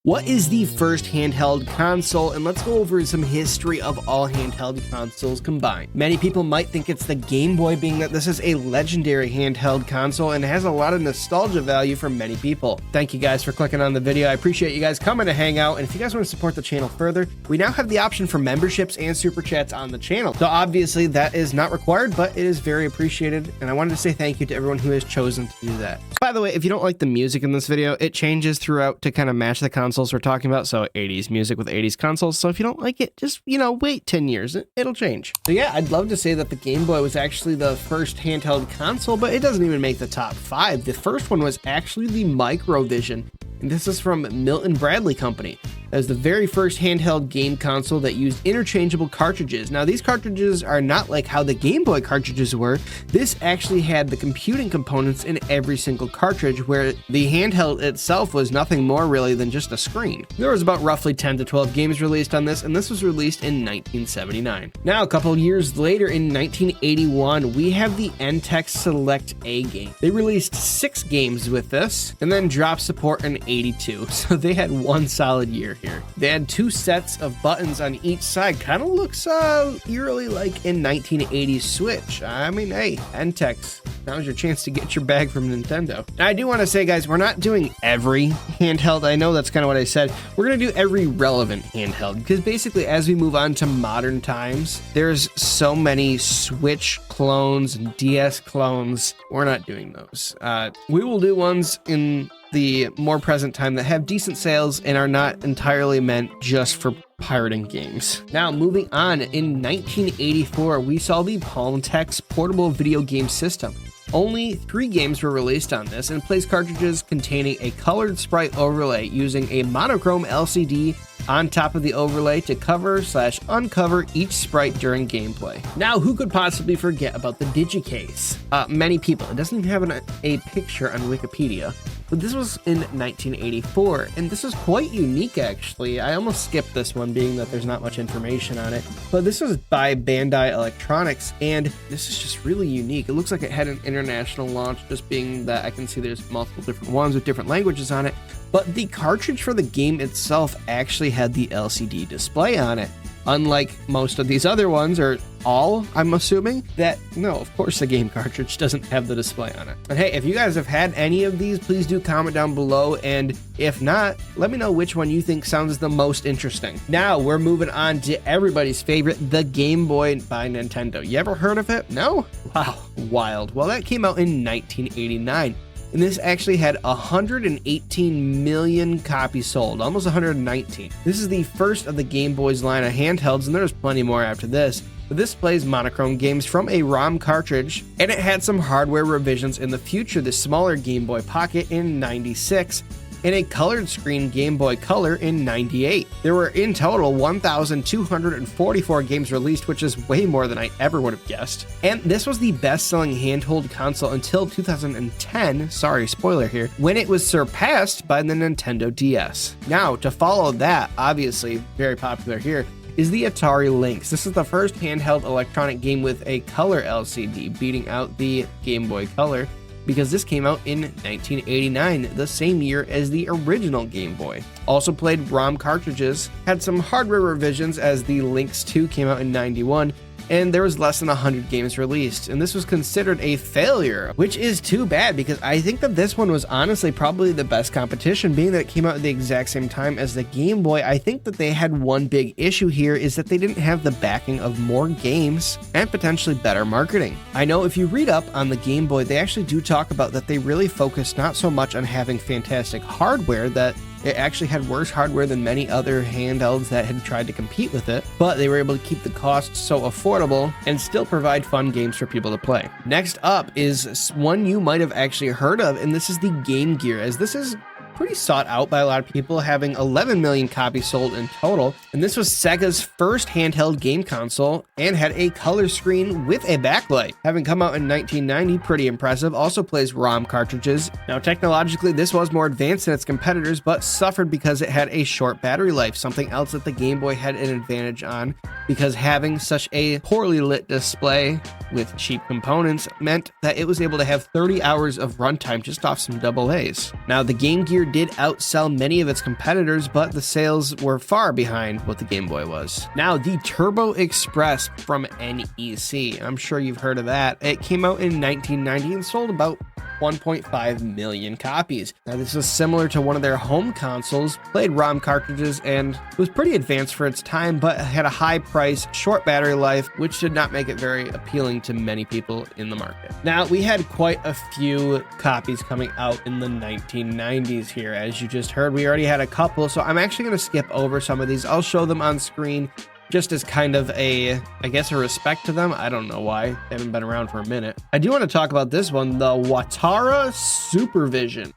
What is the first handheld console? And let's go over some history of all handheld consoles combined. Many people might think it's the Game Boy, being that this is a legendary handheld console and has a lot of nostalgia value for many people. Thank you guys for clicking on the video. I appreciate you guys coming to hang out. And if you guys want to support the channel further, we now have the option for memberships and super chats on the channel. So obviously that is not required, but it is very appreciated. And I wanted to say thank you to everyone who has chosen to do that. By the way, if you don't like the music in this video, it changes throughout to kind of match the consoles we're talking about. So 80s music with 80s consoles. So if you don't like it, just, wait 10 years. It'll change. So yeah, I'd love to say that the Game Boy was actually the first handheld console, but it doesn't even make the top 5. The first one was actually the Microvision. And this is from Milton Bradley Company. That was the very first handheld game console that used interchangeable cartridges. Now, these cartridges are not like how the Game Boy cartridges were. This actually had the computing components in every single cartridge, where the handheld itself was nothing more really than just a screen. There was about roughly 10 to 12 games released on this, and this was released in 1979. Now, a couple years later, in 1981, we have the NTEX Select A game. They released 6 games with this, and then dropped support in 82. So they had one solid year here. They had 2 sets of buttons on each side. Kind of looks eerily like in 1980s Switch. I mean, hey, NTEX, now's your chance to get your bag from Nintendo. Now, I do want to say, guys, we're not doing every handheld. I know that's kind of what I said. We're going to do every relevant handheld, because basically as we move on to modern times, there's so many Switch clones and DS clones. We're not doing those. We will do ones in the more present time that have decent sales and are not entirely meant just for pirating games. Now, moving on, in 1984, we saw the Palmtex portable video game system. Only 3 games were released on this, and plays cartridges containing a colored sprite overlay using a monochrome LCD on top of the overlay to cover/uncover each sprite during gameplay. Now, who could possibly forget about the DigiCase? Many people. It doesn't even have a picture on Wikipedia, but this was in 1984, and this is quite unique, actually. I almost skipped this one, being that there's not much information on it, but this was by Bandai Electronics, and this is just really unique. It looks like it had an international launch, just being that I can see there's multiple different ones with different languages on it, but the cartridge for the game itself actually had the LCD display on it. Unlike most of these other ones, or all, I'm assuming, that no, of course the game cartridge doesn't have the display on it. And hey, if you guys have had any of these, please do comment down below, and if not, let me know which one you think sounds the most interesting. Now, we're moving on to everybody's favorite, the Game Boy by Nintendo. You ever heard of it? No? Wow, wild. Well, that came out in 1989. And this actually had 118 million copies sold, almost 119. This is the first of the Game Boy's line of handhelds, and there's plenty more after this. But this plays monochrome games from a ROM cartridge, and it had some hardware revisions in the future. The smaller Game Boy Pocket in 96, and a colored screen Game Boy Color in 98. There were in total 1,244 games released, which is way more than I ever would have guessed. And this was the best-selling handheld console until 2010, sorry, spoiler here, when it was surpassed by the Nintendo DS. Now, to follow that, obviously very popular here, is the Atari Lynx. This is the first handheld electronic game with a color LCD, beating out the Game Boy Color, because this came out in 1989, the same year as the original Game Boy. Also played ROM cartridges, had some hardware revisions as the Lynx 2 came out in 91, and there was less than 100 games released, and this was considered a failure, which is too bad, because I think that this one was honestly probably the best competition, being that it came out at the exact same time as the Game Boy. I think that they had one big issue here, is that they didn't have the backing of more games and potentially better marketing. I know if you read up on the Game Boy, they actually do talk about that they really focused not so much on having fantastic hardware, that it actually had worse hardware than many other handhelds that had tried to compete with it, but they were able to keep the costs so affordable and still provide fun games for people to play. Next up is one you might have actually heard of, and this is the Game Gear, as this is pretty sought out by a lot of people, having 11 million copies sold in total. And this was Sega's first handheld game console, and had a color screen with a backlight. Having come out in 1990, pretty impressive. Also plays ROM cartridges. Now, technologically, this was more advanced than its competitors, but suffered because it had a short battery life, something else that the Game Boy had an advantage on, because having such a poorly lit display with cheap components meant that it was able to have 30 hours of runtime just off some AA's. Now, the Game Gear did outsell many of its competitors, but the sales were far behind what the Game Boy was. Now, the Turbo Express from NEC. I'm sure you've heard of that. It came out in 1990 and sold about 1.5 million copies. Now, this is similar to one of their home consoles, played ROM cartridges, and was pretty advanced for its time, but had a high price, short battery life, which did not make it very appealing to many people in the market. Now, we had quite a few copies coming out in the 1990s here. As you just heard, we already had a couple, so I'm actually going to skip over some of these. I'll show them on screen just as kind of a, I guess, a respect to them. I don't know why. They haven't been around for a minute. I do want to talk about this one, the Watara Supervision.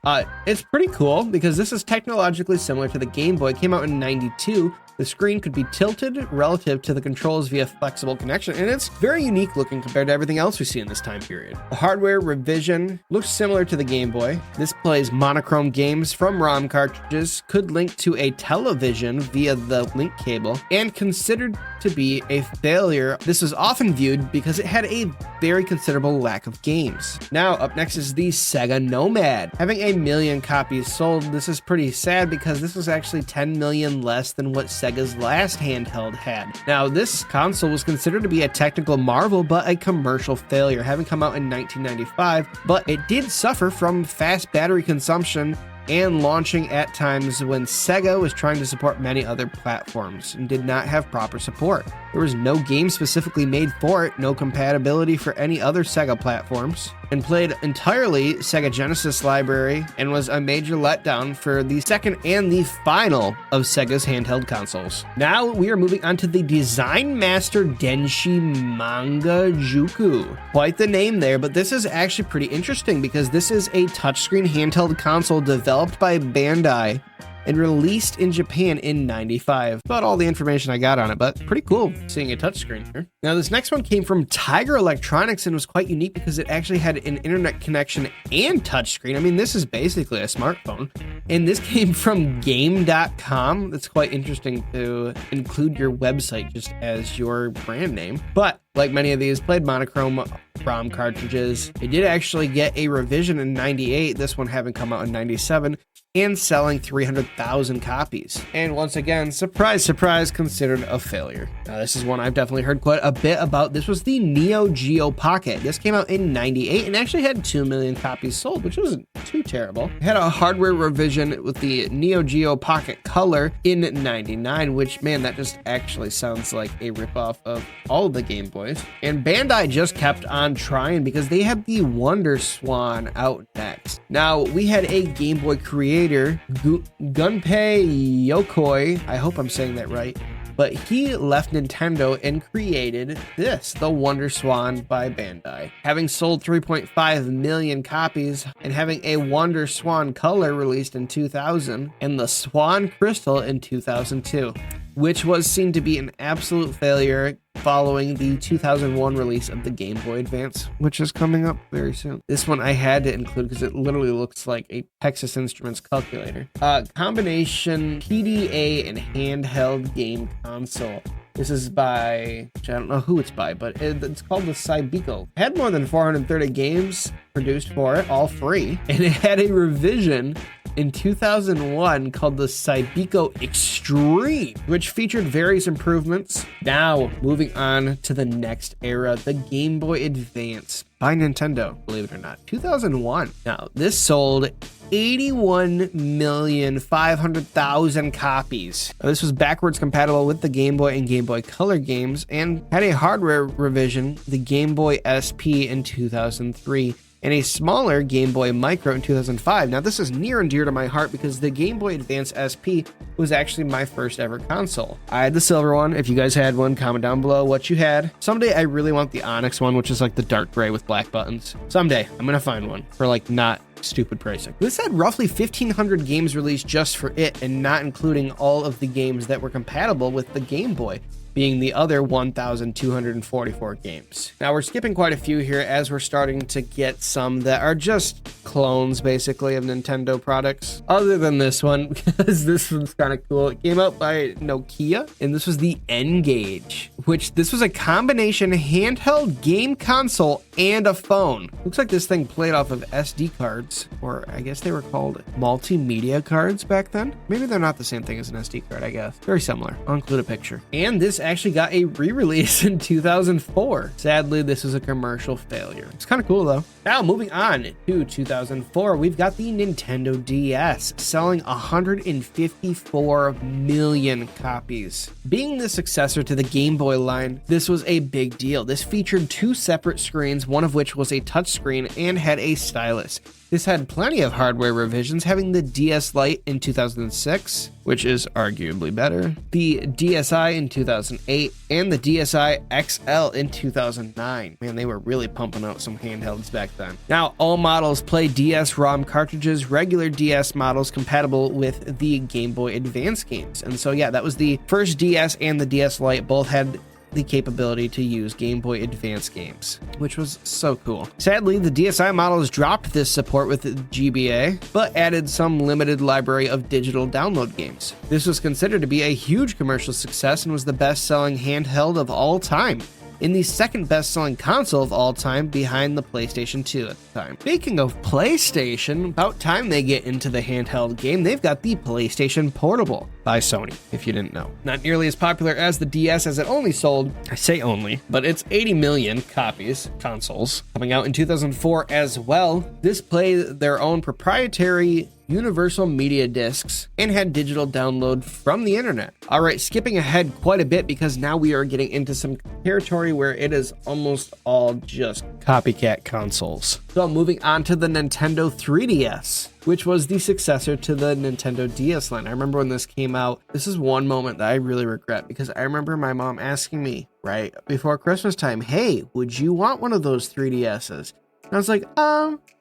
It's pretty cool because this is technologically similar to the Game Boy. It came out in 92. The screen could be tilted relative to the controls via flexible connection, and it's very unique looking compared to everything else we see in this time period. The hardware revision looks similar to the Game Boy. This plays monochrome games from ROM cartridges, could link to a television via the link cable, and considered to be a failure. This was often viewed because it had a very considerable lack of games. Now, up next is the Sega Nomad. Having 1 million copies sold, this is pretty sad because this was actually 10 million less than what Sega's last handheld had. Now, this console was considered to be a technical marvel, but a commercial failure, having come out in 1995, but it did suffer from fast battery consumption and launching at times when Sega was trying to support many other platforms and did not have proper support. There was no game specifically made for it, no compatibility for any other Sega platforms, and played entirely Sega Genesis library, and was a major letdown for the second and the final of Sega's handheld consoles. Now we are moving on to the Design Master Denshi Manga Juku. Quite the name there, but this is actually pretty interesting because this is a touchscreen handheld console developed by Bandai and released in Japan in 95. About all the information I got on it, but pretty cool seeing a touchscreen here. Now, this next one came from Tiger Electronics and was quite unique because it actually had an internet connection and touchscreen. I mean, this is basically a smartphone. And this came from Game.com. That's quite interesting to include your website just as your brand name. But like many of these, played monochrome ROM cartridges. It did actually get a revision in 98, this one having come out in 97, and selling 300,000 copies. And once again, surprise, surprise, considered a failure. Now, this is one I've definitely heard quite a bit about. This was the Neo Geo Pocket. This came out in 98 and actually had 2 million copies sold, which wasn't too terrible. It had a hardware revision with the Neo Geo Pocket Color in 99, which, man, that just actually sounds like a ripoff of all of the Game Boys. And Bandai just kept on trying because they had the Wonder Swan out next. Now, we had a Game Boy creator, Gunpei Yokoi, I hope I'm saying that right, but he left Nintendo and created this, the Wonder Swan by Bandai. Having sold 3.5 million copies and having a Wonder Swan Color released in 2000 and the Swan Crystal in 2002, which was seen to be an absolute failure following the 2001 release of the Game Boy Advance, which is coming up very soon. This one I had to include because it literally looks like a Texas Instruments calculator. Combination PDA and handheld game console. This is by, I don't know who it's by, but it's called the Cybeco. It had more than 430 games produced for it, all free, and it had a revision in 2001 called the Cybeco Extreme, which featured various improvements. Now, moving on to the next era, the Game Boy Advance by Nintendo, believe it or not, 2001. Now, this sold 81,500,000 copies. Now, this was backwards compatible with the Game Boy and Game Boy Color games and had a hardware revision, the Game Boy SP in 2003, and a smaller Game Boy Micro in 2005. Now, this is near and dear to my heart because the Game Boy Advance SP was actually my first ever console. I had the silver one. If you guys had one, comment down below what you had. Someday, I really want the Onyx one, which is like the dark gray with black buttons. Someday, I'm gonna find one for like not stupid pricing. This had roughly 1,500 games released just for it, and not including all of the games that were compatible with the Game Boy. being the other 1,244 games. Now we're skipping quite a few here as we're starting to get some that are just clones basically of Nintendo products. Other than this one, because this one's kind of cool. It came out by Nokia, and this was the N-Gage, which this was a combination handheld game console and a phone. Looks like this thing played off of SD cards, or I guess they were called multimedia cards back then. Maybe they're not the same thing as an SD card, I guess. Very similar. I'll include a picture. And this actually got a re-release in 2004. Sadly, this was a commercial failure. It's kind of cool though. Now moving on to 2004, we've got the Nintendo DS selling 154 million copies. Being the successor to the Game Boy line, this was a big deal. This featured two separate screens, one of which was a touchscreen and had a stylus. This had plenty of hardware revisions, having the DS Lite in 2006, which is arguably better, the DSi in 2008, and the DSi XL in 2009. Man, they were really pumping out some handhelds back then. Now, all models play DS-ROM cartridges, regular DS models compatible with the Game Boy Advance games. And so yeah, that was the first DS, and the DS Lite both had the capability to use Game Boy Advance games, which was so cool. Sadly, the DSi models dropped this support with GBA, but added some limited library of digital download games. This was considered to be a huge commercial success and was the best-selling handheld of all time, and the second best-selling console of all time behind the PlayStation 2 at the time. Speaking of PlayStation, about time they get into the handheld game, they've got the PlayStation Portable by Sony, if you didn't know. Not nearly as popular as the DS, as it only sold, I say only, but it's 80 million copies, consoles, coming out in 2004 as well. This played their own proprietary universal media discs and had digital download from the internet. All right, skipping ahead quite a bit because now we are getting into some territory where it is almost all just copycat consoles. So moving on to the Nintendo 3DS, which was the successor to the Nintendo DS line. I remember when this came out, this is one moment that I really regret because I remember my mom asking me right before Christmas time, hey, would you want one of those 3DSs? And I was like,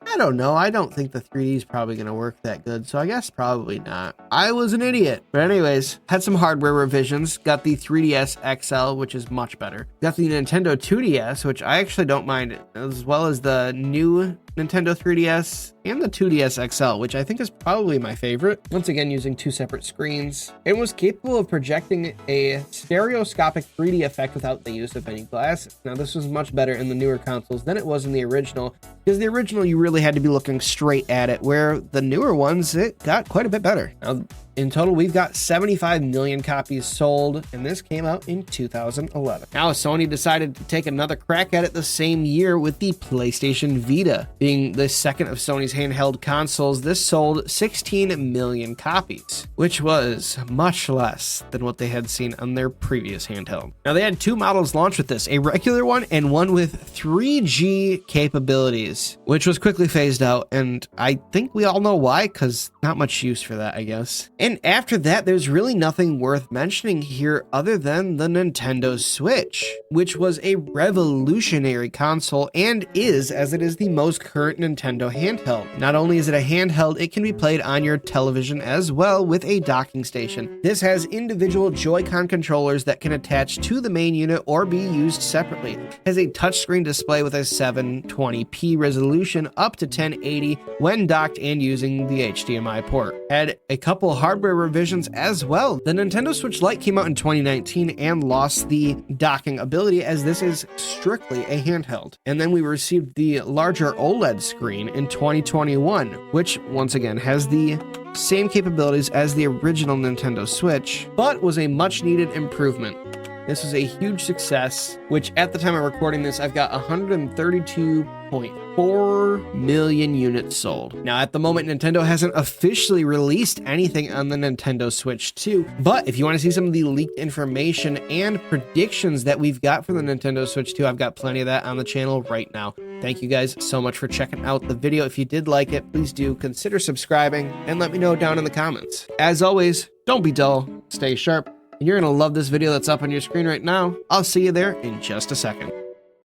I don't know. I don't think the 3D is probably going to work that good, so I guess probably not. I was an idiot. But anyways, had some hardware revisions. Got the 3DS XL, which is much better. Got the Nintendo 2DS, which I actually don't mind, as well as the new Nintendo 3DS and the 2DS XL, which I think is probably my favorite. Once again, using two separate screens. It was capable of projecting a stereoscopic 3D effect without the use of any glasses. Now, this was much better in the newer consoles than it was in the original, because the original, you really had to be looking straight at it, where the newer ones, it got quite a bit better. Now, in total, we've got 75 million copies sold, and this came out in 2011. Now, Sony decided to take another crack at it the same year with the PlayStation Vita. Being the second of Sony's handheld consoles, this sold 16 million copies, which was much less than what they had seen on their previous handheld. Now, they had two models launched with this, a regular one and one with 3G capabilities, which was quickly phased out, and I think we all know why, because not much use for that, I guess. And after that, there's really nothing worth mentioning here other than the Nintendo Switch, which was a revolutionary console and is, as it is the most current Nintendo handheld. Not only is it a handheld, it can be played on your television as well with a docking station. This has individual Joy-Con controllers that can attach to the main unit or be used separately. It has a touchscreen display with a 720p resolution up to 1080 when docked and using the HDMI port. Had a couple hardware revisions as well. The Nintendo Switch Lite came out in 2019 and lost the docking ability, as this is strictly a handheld. And then we received the larger OLED screen in 2021, which once again has the same capabilities as the original Nintendo Switch, but was a much needed improvement. This was a huge success, which at the time of recording this, I've got 132.4 million units sold. Now, at the moment, Nintendo hasn't officially released anything on the Nintendo Switch 2, but if you want to see some of the leaked information and predictions that we've got for the Nintendo Switch 2, I've got plenty of that on the channel right now. Thank you guys so much for checking out the video. If you did like it, please do consider subscribing and let me know down in the comments. As always, don't be dull, stay sharp. You're going to love this video that's up on your screen right now. I'll see you there in just a second.